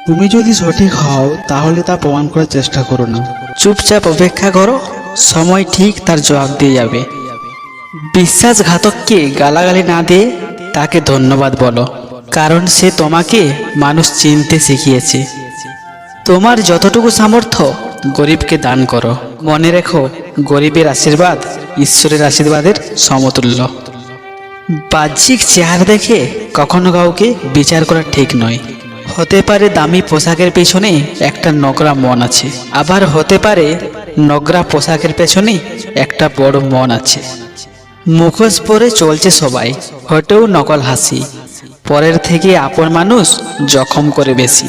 তুমি যদি সঠিক হও তাহলে তা প্রমাণ করার চেষ্টা করো না। চুপচাপ অপেক্ষা করো, সময় ঠিক তার জবাব দিয়ে যাবে। বিশ্বাসঘাতককে গালাগালি না দিয়ে তাকে ধন্যবাদ বলো, কারণ সে তোমাকে মানুষ চিনতে শিখিয়েছে। তোমার যতটুকু সামর্থ্য গরিবকে দান করো। মনে রেখো, গরিবের আশীর্বাদ ঈশ্বরের আশীর্বাদের সমতুল্য। বাহ্যিক চেহারা দেখে কখনো কাউকে বিচার করা ঠিক নয়। হতে পারে দামি পোশাকের পেছনে একটা নোংরা মন আছে, আবার হতে পারে নোংরা পোশাকের পেছনে একটা বড় মন আছে। মুখোশ পরে চলছে সবাই, হটেও নকল হাসি। পরের থেকে আপন মানুষ জখম করে বেশি।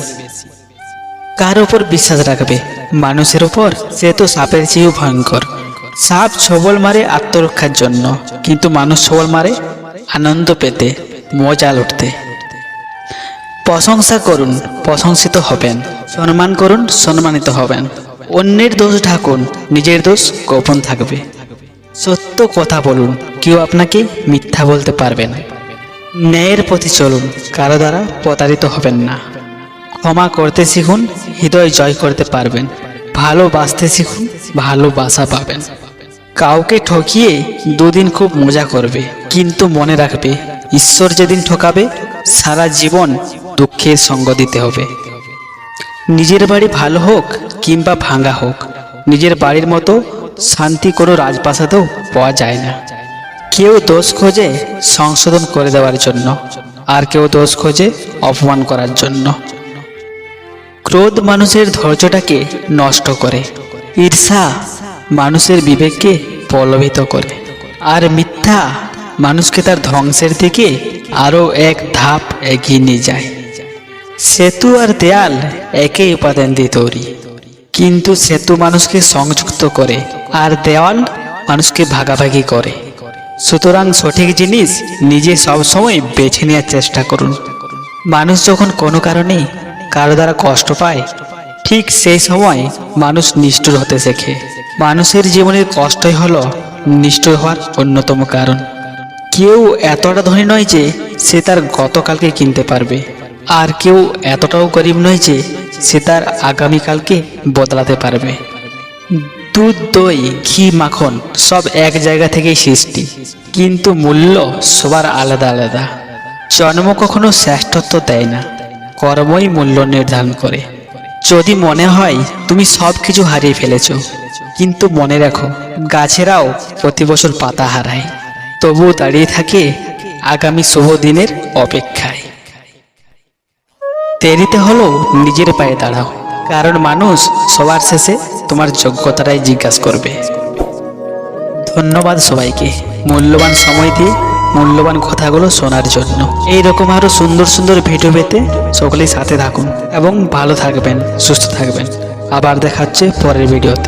কার ওপর বিশ্বাস রাখবে? মানুষের ওপর? সে তো সাপের চেয়েও ভয়ঙ্কর। সাপ ছবল মারে আত্মরক্ষার জন্য, কিন্তু মানুষ ছবল মারে আনন্দ পেতে, মজা লুটতে। প্রশংসা করুন, প্রশংসিত হবেন। সম্মান করুন, সম্মানিত হবেন। অন্যের দোষ ঢাকুন, নিজের দোষ গোপন থাকবে। সত্য কথা বলুন, কেউ আপনাকে মিথ্যা বলতে পারবে না। ন্যায়ের প্রতি চলুন, কারো দ্বারা প্রতারিত হবেন না। ক্ষমা করতে শিখুন, হৃদয় জয় করতে পারবেন। ভালোবাসতে শিখুন, ভালোবাসা পাবেন। কাউকে ঠকিয়ে দুদিন খুব মজা করবে, কিন্তু মনে রাখবে, ঈশ্বর যেদিন ঠকাবে সারা জীবন দুঃখের সঙ্গ দিতে হবে। নিজের বাড়ি ভালো হোক কিংবা ভাঙা হোক, নিজের বাড়ির মতো শান্তি কোনো রাজপ্রাসাদেও পাওয়া যায় না। কেউ দোষ খোঁজে সংশোধন করে দেওয়ার জন্য, আর কেউ দোষ খোঁজে অপমান করার জন্য। ক্রোধ মানুষের ধৈর্যটাকে নষ্ট করে, ঈর্ষা মানুষের বিবেককে প্রলোভিত করে, আর মিথ্যা মানুষকে তার ধ্বংসের দিকে আরও এক ধাপ এগিয়ে নিয়ে যায়। সেতু আর দেয়াল একই উপাদান দিয়ে তৈরি, কিন্তু সেতু মানুষকে সংযুক্ত করে আর দেওয়াল মানুষকে ভাগাভাগি করে। সুতরাং সঠিক জিনিস নিজে সবসময় বেছে নেওয়ার চেষ্টা করুন। মানুষ যখন কোনো কারণে কারো দ্বারা কষ্ট পায়, ঠিক সেই সময় মানুষ নিষ্ঠুর হতে শেখে। মানুষের জীবনের কষ্টই হলো নিষ্ঠুর হওয়ার অন্যতম কারণ। কেউ এতটা ধনী নয় যে সে তার গতকালকে কিনতে পারবে, আর কেউ এতটাও গরিব নয় যে সে তার আগামীকালকে বদলাতে পারবে। দুধ, দই, ঘি, মাখন সব এক জায়গা থেকেই সৃষ্টি, কিন্তু মূল্য সবার আলাদা আলাদা। জন্ম কখনো শ্রেষ্ঠত্ব দেয় না, কর্মই মূল্য নির্ধারণ করে। যদি মনে হয় তুমি সব কিছু হারিয়ে ফেলেছ, কিন্তু মনে রাখো, গাছেরাও প্রতি বছর পাতা হারায়, তবুও দাঁড়িয়ে থাকে আগামী শুভ দিনের অপেক্ষায়। দেরিতে হলেও নিজের পায়ে দাঁড়াও, কারণ মানুষ সবার শেষে তোমার যোগ্যতাটাই জিজ্ঞাসা করবে। ধন্যবাদ সবাইকে মূল্যবান সময় দিয়ে মূল্যবান কথাগুলো শোনার জন্য। এইরকম আরও সুন্দর সুন্দর ভিডিও পেতে সকলেই সাথে থাকুন এবং ভালো থাকবেন, সুস্থ থাকবেন। আবার দেখা হচ্ছে পরের ভিডিওতে।